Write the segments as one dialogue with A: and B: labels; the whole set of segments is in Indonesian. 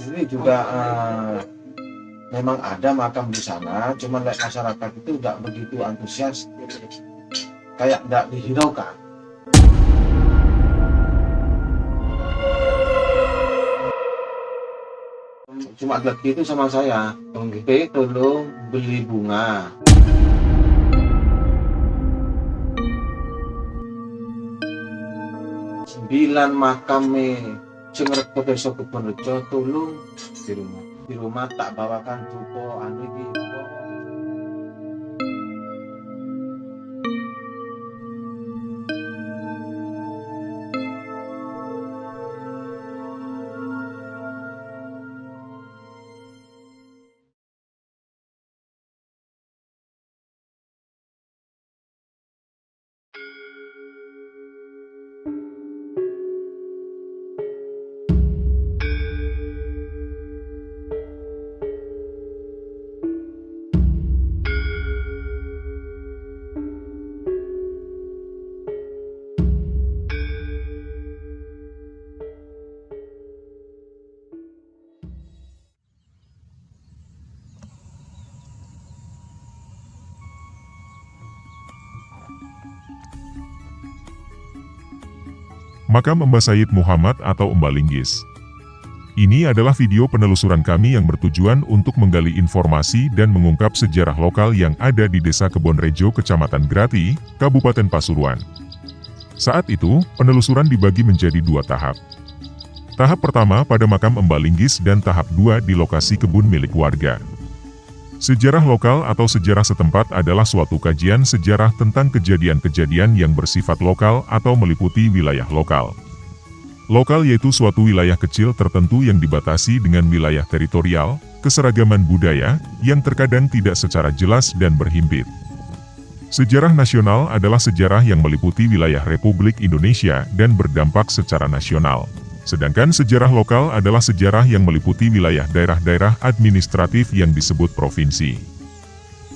A: sendiri juga memang ada makam di sana, cuman masyarakat itu nggak begitu antusias, kayak nggak dihiraukan. Cuma bilang gitu sama saya, tolong beli bunga. Sembilan makame sing rekto desa Kebonrejo tolong di rumah tak bawakan dupo anu iki.
B: Makam Mbah Sayyid Muhammad atau Mbah Linggis. Ini adalah video penelusuran kami yang bertujuan untuk menggali informasi dan mengungkap sejarah lokal yang ada di Desa Kebonrejo, Kecamatan Grati, Kabupaten Pasuruan. Saat itu, penelusuran dibagi menjadi dua tahap. Tahap pertama pada makam Mbah Linggis dan tahap 2 di lokasi kebun milik warga. Sejarah lokal atau sejarah setempat adalah suatu kajian sejarah tentang kejadian-kejadian yang bersifat lokal atau meliputi wilayah lokal. Lokal yaitu suatu wilayah kecil tertentu yang dibatasi dengan wilayah teritorial, keseragaman budaya, yang terkadang tidak secara jelas dan berhimpit. Sejarah nasional adalah sejarah yang meliputi wilayah Republik Indonesia dan berdampak secara nasional. Sedangkan sejarah lokal adalah sejarah yang meliputi wilayah daerah-daerah administratif yang disebut provinsi.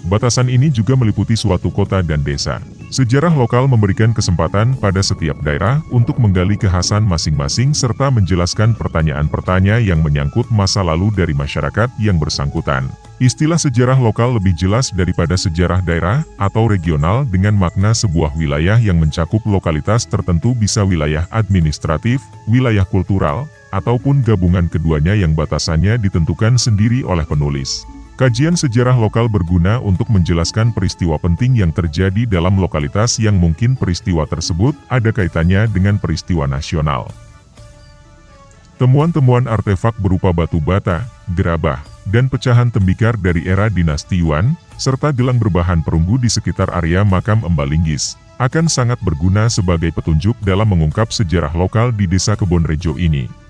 B: Batasan ini juga meliputi suatu kota dan desa. Sejarah lokal memberikan kesempatan pada setiap daerah untuk menggali kekhasan masing-masing serta menjelaskan pertanyaan-pertanyaan yang menyangkut masa lalu dari masyarakat yang bersangkutan. Istilah sejarah lokal lebih jelas daripada sejarah daerah atau regional dengan makna sebuah wilayah yang mencakup lokalitas tertentu, bisa wilayah administratif, wilayah kultural, ataupun gabungan keduanya yang batasannya ditentukan sendiri oleh penulis. Kajian sejarah lokal berguna untuk menjelaskan peristiwa penting yang terjadi dalam lokalitas yang mungkin peristiwa tersebut ada kaitannya dengan peristiwa nasional. Temuan-temuan artefak berupa batu bata, gerabah, dan pecahan tembikar dari era dinasti Yuan, serta gelang berbahan perunggu di sekitar area makam Mbah Linggis, akan sangat berguna sebagai petunjuk dalam mengungkap sejarah lokal di Desa Kebonrejo ini.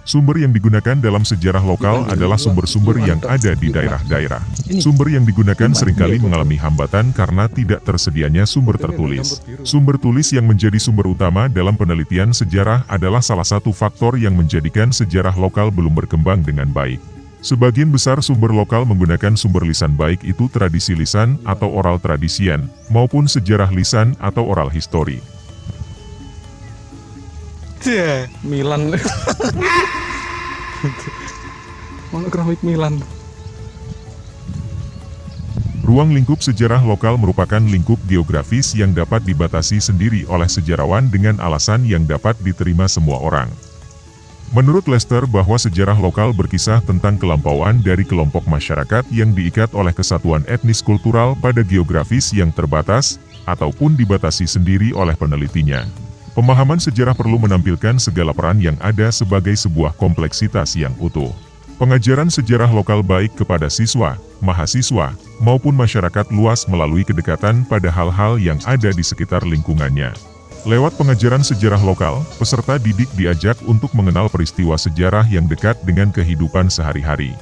B: Sumber yang digunakan dalam sejarah lokal adalah sumber-sumber yang ada di daerah-daerah. Sumber yang digunakan seringkali mengalami hambatan karena tidak tersedianya sumber tertulis. Sumber tulis yang menjadi sumber utama dalam penelitian sejarah adalah salah satu faktor yang menjadikan sejarah lokal belum berkembang dengan baik. Sebagian besar sumber lokal menggunakan sumber lisan, baik itu tradisi lisan atau oral tradisian, maupun sejarah lisan atau oral histori.
C: Milan. Mana grafik Milan.
B: Ruang lingkup sejarah lokal merupakan lingkup geografis yang dapat dibatasi sendiri oleh sejarawan dengan alasan yang dapat diterima semua orang. Menurut Lester bahwa sejarah lokal berkisah tentang kelampauan dari kelompok masyarakat yang diikat oleh kesatuan etnis kultural pada geografis yang terbatas, ataupun dibatasi sendiri oleh penelitinya. Pemahaman sejarah perlu menampilkan segala peran yang ada sebagai sebuah kompleksitas yang utuh. Pengajaran sejarah lokal baik kepada siswa, mahasiswa, maupun masyarakat luas melalui kedekatan pada hal-hal yang ada di sekitar lingkungannya. Lewat pengajaran sejarah lokal, peserta didik diajak untuk mengenal peristiwa sejarah yang dekat dengan kehidupan sehari-hari.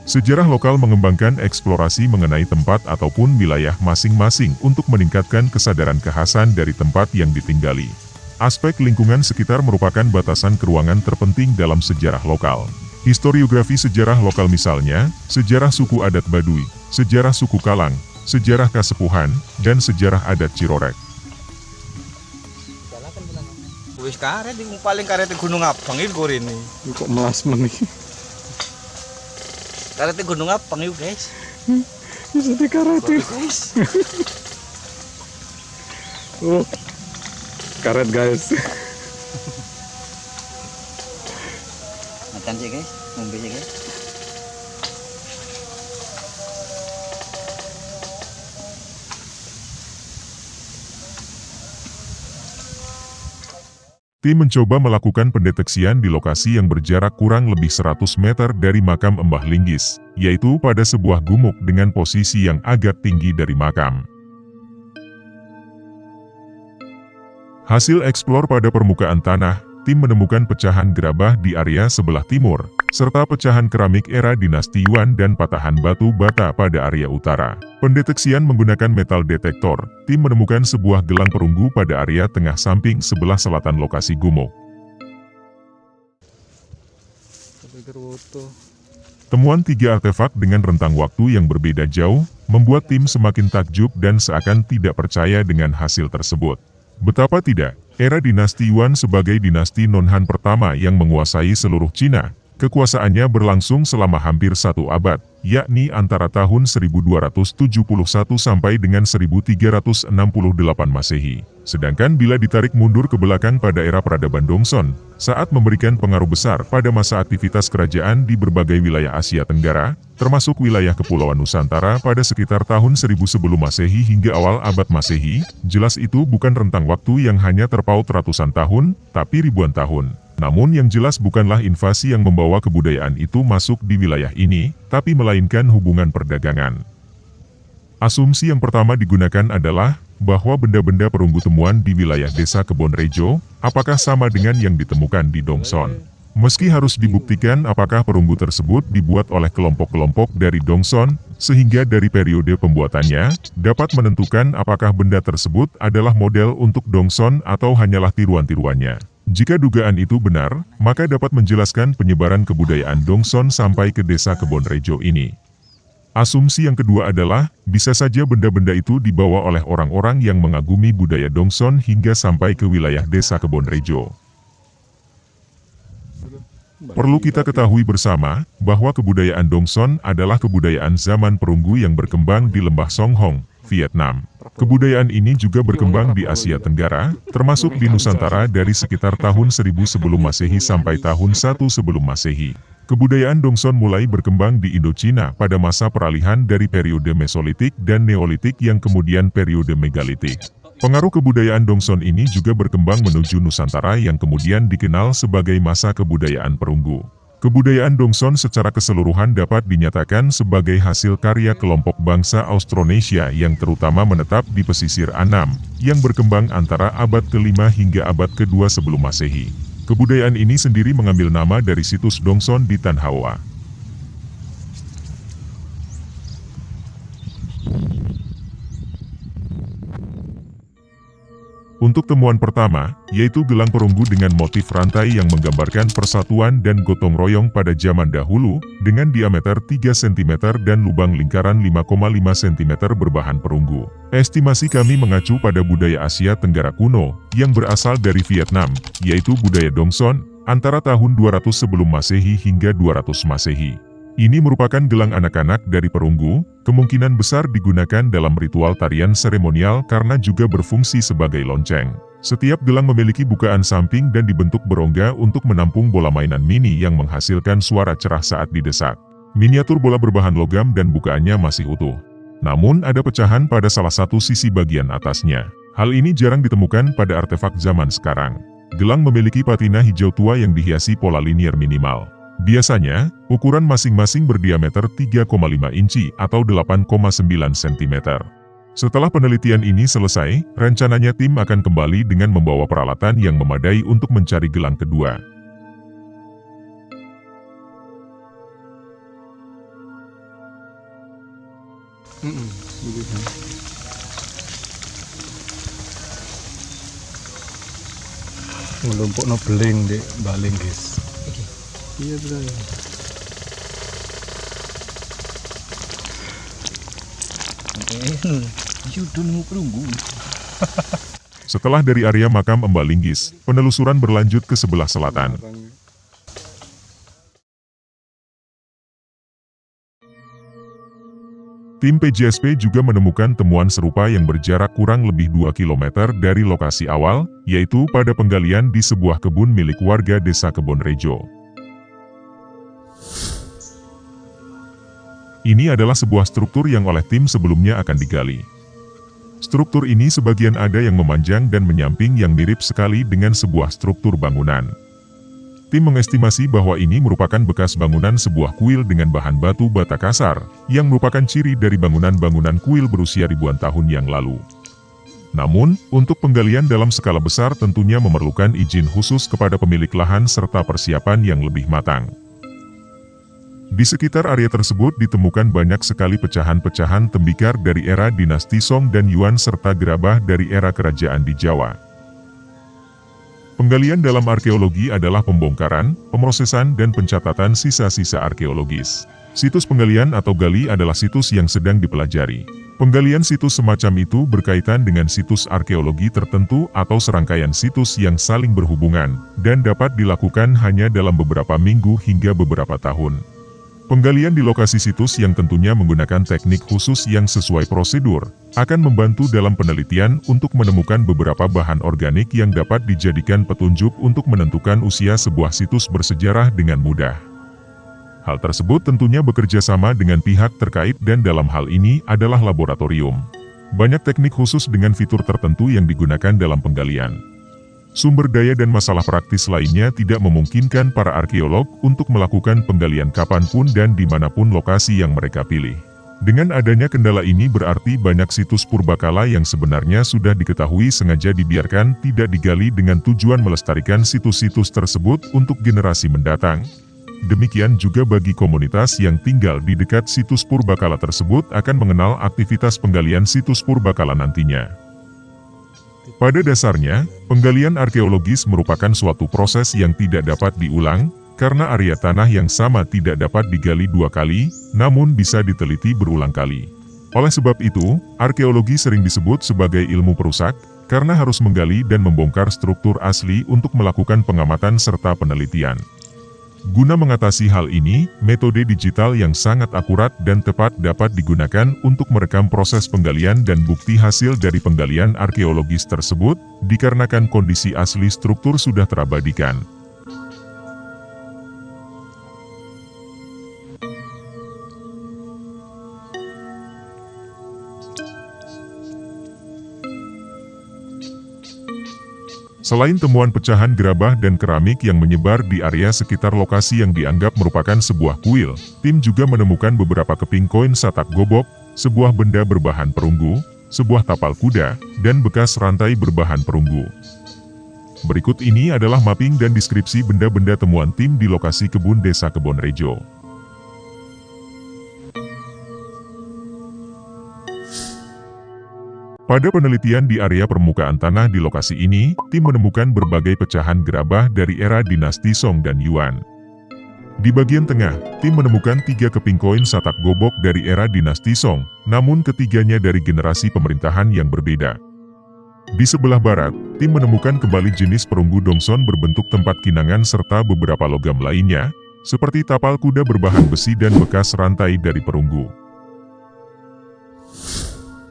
B: Sejarah lokal mengembangkan eksplorasi mengenai tempat ataupun wilayah masing-masing untuk meningkatkan kesadaran kekhasan dari tempat yang ditinggali. Aspek lingkungan sekitar merupakan batasan keruangan terpenting dalam sejarah lokal. Historiografi sejarah lokal misalnya, sejarah suku adat Baduy, sejarah suku Kalang, sejarah Kasepuhan, dan sejarah adat Cirorek.
D: wis karet yang paling karet Gunung Abang iki rene.
C: Kok melas meneh.
D: Karet Gunung Abang yuk guys.
C: Bisa dikaretin.
D: Guys.
C: Oh. Karet guys.
D: Makan sih guys, ngombe sih guys.
B: Tim mencoba melakukan pendeteksian di lokasi yang berjarak kurang lebih 100 meter dari makam Mbah Linggis, yaitu pada sebuah gumuk dengan posisi yang agak tinggi dari makam. Hasil eksplor pada permukaan tanah, tim menemukan pecahan gerabah di area sebelah timur, serta pecahan keramik era dinasti Yuan dan patahan batu bata pada area utara. Pendeteksian menggunakan metal detektor, tim menemukan sebuah gelang perunggu pada area tengah samping sebelah selatan lokasi gumuk. Temuan 3 artefak dengan rentang waktu yang berbeda jauh, membuat tim semakin takjub dan seakan tidak percaya dengan hasil tersebut. Betapa tidak, era dinasti Yuan sebagai dinasti non-Han pertama yang menguasai seluruh Cina, kekuasaannya berlangsung selama hampir 1 abad, yakni antara tahun 1271 sampai dengan 1368 Masehi. Sedangkan bila ditarik mundur ke belakang pada era peradaban Dongson, saat memberikan pengaruh besar pada masa aktivitas kerajaan di berbagai wilayah Asia Tenggara, termasuk wilayah Kepulauan Nusantara pada sekitar tahun 1000 sebelum Masehi hingga awal abad Masehi, jelas itu bukan rentang waktu yang hanya terpaut ratusan tahun, tapi ribuan tahun. Namun yang jelas bukanlah invasi yang membawa kebudayaan itu masuk di wilayah ini, tapi melainkan hubungan perdagangan. Asumsi yang pertama digunakan adalah bahwa benda-benda perunggu temuan di wilayah desa Kebonrejo, apakah sama dengan yang ditemukan di Dongson. Meski harus dibuktikan apakah perunggu tersebut dibuat oleh kelompok-kelompok dari Dongson, sehingga dari periode pembuatannya, dapat menentukan apakah benda tersebut adalah model untuk Dongson atau hanyalah tiruan-tiruannya. Jika dugaan itu benar, maka dapat menjelaskan penyebaran kebudayaan Dongson sampai ke desa Kebonrejo ini. Asumsi yang kedua adalah, bisa saja benda-benda itu dibawa oleh orang-orang yang mengagumi budaya Dongson hingga sampai ke wilayah desa Kebonrejo. Perlu kita ketahui bersama, bahwa kebudayaan Dongson adalah kebudayaan zaman perunggu yang berkembang di lembah Song Hong, Vietnam. Kebudayaan ini juga berkembang di Asia Tenggara, termasuk di Nusantara dari sekitar tahun 1000 sebelum Masehi sampai tahun 1 sebelum Masehi. Kebudayaan Dongson mulai berkembang di Indochina pada masa peralihan dari periode Mesolitik dan Neolitik yang kemudian periode Megalitik. Pengaruh kebudayaan Dongson ini juga berkembang menuju Nusantara yang kemudian dikenal sebagai masa kebudayaan perunggu. Kebudayaan Dongson secara keseluruhan dapat dinyatakan sebagai hasil karya kelompok bangsa Austronesia yang terutama menetap di pesisir Annam, yang berkembang antara abad ke-5 hingga abad ke-2 sebelum Masehi. Kebudayaan ini sendiri mengambil nama dari situs Dongson di Tan Hawa. Untuk temuan pertama, yaitu gelang perunggu dengan motif rantai yang menggambarkan persatuan dan gotong royong pada zaman dahulu, dengan diameter 3 cm dan lubang lingkaran 5,5 cm berbahan perunggu. Estimasi kami mengacu pada budaya Asia Tenggara kuno, yang berasal dari Vietnam, yaitu budaya Dongson, antara tahun 200 sebelum Masehi hingga 200 Masehi. Ini merupakan gelang anak-anak dari perunggu, kemungkinan besar digunakan dalam ritual tarian seremonial karena juga berfungsi sebagai lonceng. Setiap gelang memiliki bukaan samping dan dibentuk berongga untuk menampung bola mainan mini yang menghasilkan suara cerah saat didesak. Miniatur bola berbahan logam dan bukaannya masih utuh. Namun ada pecahan pada salah satu sisi bagian atasnya. Hal ini jarang ditemukan pada artefak zaman sekarang. Gelang memiliki patina hijau tua yang dihiasi pola linier minimal. Biasanya, ukuran masing-masing berdiameter 3,5 inci atau 8,9 cm. Setelah penelitian ini selesai, rencananya tim akan kembali dengan membawa peralatan yang memadai untuk mencari gelang kedua.
C: Ngelumpuk no beling di baling guys. Iya betul.
D: Yudun perunggu.
B: Setelah dari area makam Mbah Linggis, penelusuran berlanjut ke sebelah selatan. Tim PJSP juga menemukan temuan serupa yang berjarak kurang lebih 2 km dari lokasi awal, yaitu pada penggalian di sebuah kebun milik warga Desa Kebonrejo. Ini adalah sebuah struktur yang oleh tim sebelumnya akan digali. Struktur ini sebagian ada yang memanjang dan menyamping yang mirip sekali dengan sebuah struktur bangunan. Tim mengestimasi bahwa ini merupakan bekas bangunan sebuah kuil dengan bahan batu bata kasar, yang merupakan ciri dari bangunan-bangunan kuil berusia ribuan tahun yang lalu. Namun, untuk penggalian dalam skala besar tentunya memerlukan izin khusus kepada pemilik lahan serta persiapan yang lebih matang. Di sekitar area tersebut ditemukan banyak sekali pecahan-pecahan tembikar dari era dinasti Song dan Yuan serta gerabah dari era kerajaan di Jawa. Penggalian dalam arkeologi adalah pembongkaran, pemrosesan dan pencatatan sisa-sisa arkeologis. Situs penggalian atau gali adalah situs yang sedang dipelajari. Penggalian situs semacam itu berkaitan dengan situs arkeologi tertentu atau serangkaian situs yang saling berhubungan, dan dapat dilakukan hanya dalam beberapa minggu hingga beberapa tahun. Penggalian di lokasi situs yang tentunya menggunakan teknik khusus yang sesuai prosedur, akan membantu dalam penelitian untuk menemukan beberapa bahan organik yang dapat dijadikan petunjuk untuk menentukan usia sebuah situs bersejarah dengan mudah. Hal tersebut tentunya bekerja sama dengan pihak terkait dan dalam hal ini adalah laboratorium. Banyak teknik khusus dengan fitur tertentu yang digunakan dalam penggalian. Sumber daya dan masalah praktis lainnya tidak memungkinkan para arkeolog untuk melakukan penggalian kapanpun dan dimanapun lokasi yang mereka pilih. Dengan adanya kendala ini berarti banyak situs purbakala yang sebenarnya sudah diketahui sengaja dibiarkan tidak digali dengan tujuan melestarikan situs-situs tersebut untuk generasi mendatang. Demikian juga bagi komunitas yang tinggal di dekat situs purbakala tersebut akan mengenal aktivitas penggalian situs purbakala nantinya. Pada dasarnya, penggalian arkeologis merupakan suatu proses yang tidak dapat diulang, karena area tanah yang sama tidak dapat digali 2 kali, namun bisa diteliti berulang kali. Oleh sebab itu, arkeologi sering disebut sebagai ilmu perusak, karena harus menggali dan membongkar struktur asli untuk melakukan pengamatan serta penelitian. Guna mengatasi hal ini, metode digital yang sangat akurat dan tepat dapat digunakan untuk merekam proses penggalian dan bukti hasil dari penggalian arkeologis tersebut, dikarenakan kondisi asli struktur sudah terabadikan. Selain temuan pecahan gerabah dan keramik yang menyebar di area sekitar lokasi yang dianggap merupakan sebuah kuil, tim juga menemukan beberapa keping koin satak gobok, sebuah benda berbahan perunggu, sebuah tapal kuda, dan bekas rantai berbahan perunggu. Berikut ini adalah mapping dan deskripsi benda-benda temuan tim di lokasi kebun Desa Kebonrejo. Pada penelitian di area permukaan tanah di lokasi ini, tim menemukan berbagai pecahan gerabah dari era dinasti Song dan Yuan. Di bagian tengah, tim menemukan 3 keping koin satak gobok dari era dinasti Song, namun ketiganya dari generasi pemerintahan yang berbeda. Di sebelah barat, tim menemukan kembali jenis perunggu Dongson berbentuk tempat kinangan serta beberapa logam lainnya, seperti tapal kuda berbahan besi dan bekas rantai dari perunggu.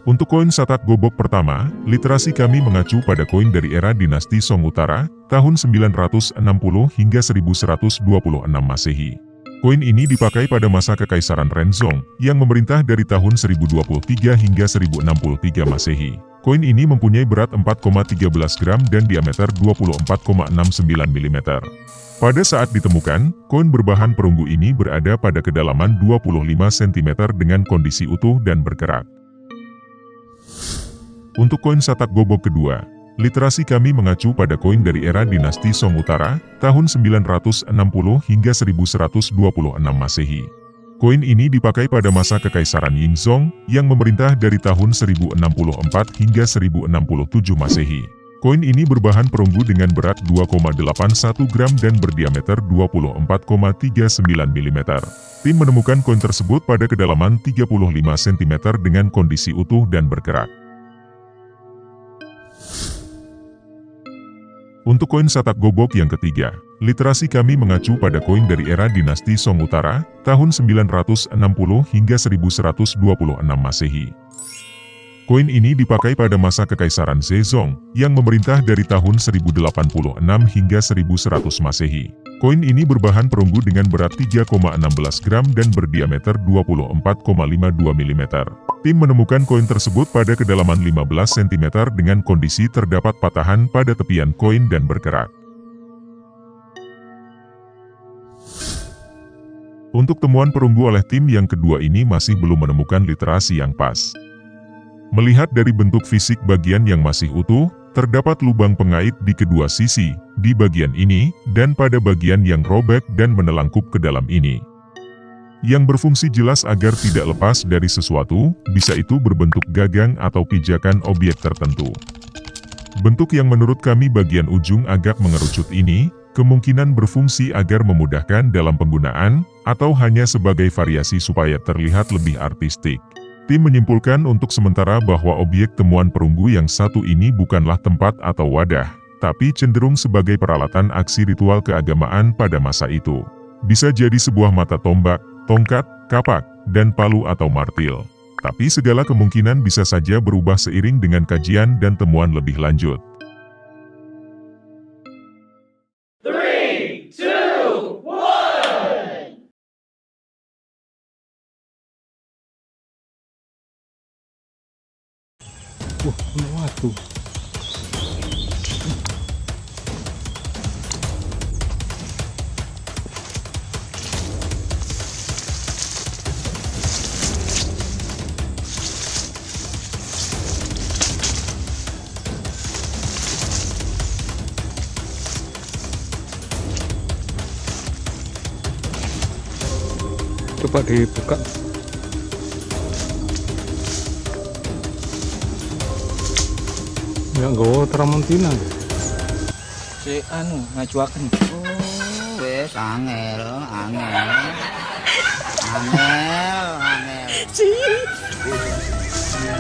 B: Untuk koin satak gobok pertama, literasi kami mengacu pada koin dari era dinasti Song Utara, tahun 960 hingga 1126 Masehi. Koin ini dipakai pada masa Kekaisaran Renzong, yang memerintah dari tahun 1023 hingga 1063 Masehi. Koin ini mempunyai berat 4,13 gram dan diameter 24,69 mm. Pada saat ditemukan, koin berbahan perunggu ini berada pada kedalaman 25 cm dengan kondisi utuh dan bergerak. Untuk koin satak gobok kedua, literasi kami mengacu pada koin dari era dinasti Song Utara, tahun 960 hingga 1126 Masehi. Koin ini dipakai pada masa Kekaisaran Yingzong, yang memerintah dari tahun 1064 hingga 1067 Masehi. Koin ini berbahan perunggu dengan berat 2,81 gram dan berdiameter 24,39 mm. Tim menemukan koin tersebut pada kedalaman 35 cm dengan kondisi utuh dan bergerak. Untuk koin Satak Gobok yang ketiga, literasi kami mengacu pada koin dari era dinasti Song Utara, tahun 960 hingga 1126 Masehi. Koin ini dipakai pada masa Kekaisaran Sejong, yang memerintah dari tahun 1086 hingga 1100 Masehi. Koin ini berbahan perunggu dengan berat 3,16 gram dan berdiameter 24,52 mm. Tim menemukan koin tersebut pada kedalaman 15 cm dengan kondisi terdapat patahan pada tepian koin dan berkerak. Untuk temuan perunggu oleh tim yang kedua ini masih belum menemukan literasi yang pas. Melihat dari bentuk fisik bagian yang masih utuh, terdapat lubang pengait di kedua sisi, di bagian ini, dan pada bagian yang robek dan menelangkup ke dalam ini. Yang berfungsi jelas agar tidak lepas dari sesuatu, bisa itu berbentuk gagang atau pijakan objek tertentu. Bentuk yang menurut kami bagian ujung agak mengerucut ini, kemungkinan berfungsi agar memudahkan dalam penggunaan, atau hanya sebagai variasi supaya terlihat lebih artistik. Tim menyimpulkan untuk sementara bahwa objek temuan perunggu yang satu ini bukanlah tempat atau wadah, tapi cenderung sebagai peralatan aksi ritual keagamaan pada masa itu. Bisa jadi sebuah mata tombak, tongkat, kapak, dan palu atau martil. Tapi segala kemungkinan bisa saja berubah seiring dengan kajian dan temuan lebih lanjut.
E: 3, 2, 1.
C: Ini watu. Coba dibuka. Nggak gawa Tramontina.
D: Si anu ngajuaken. Oh, wes angel.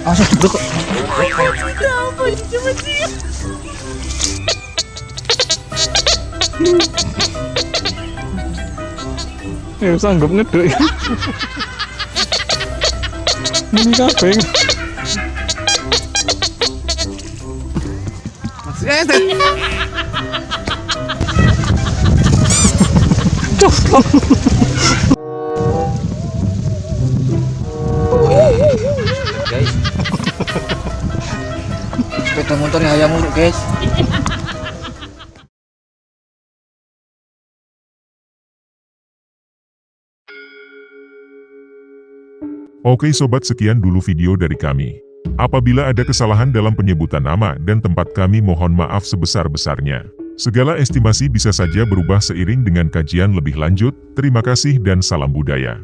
D: Asal duduk kok.
C: Sanggup ngeduk. Ini kabeh.
D: Guys. Sepeda motor yang hayang mulu, guys.
B: Oke sobat, sekian dulu video dari kami. Apabila ada kesalahan dalam penyebutan nama dan tempat, kami mohon maaf sebesar-besarnya. Segala estimasi bisa saja berubah seiring dengan kajian lebih lanjut. Terima kasih dan salam budaya.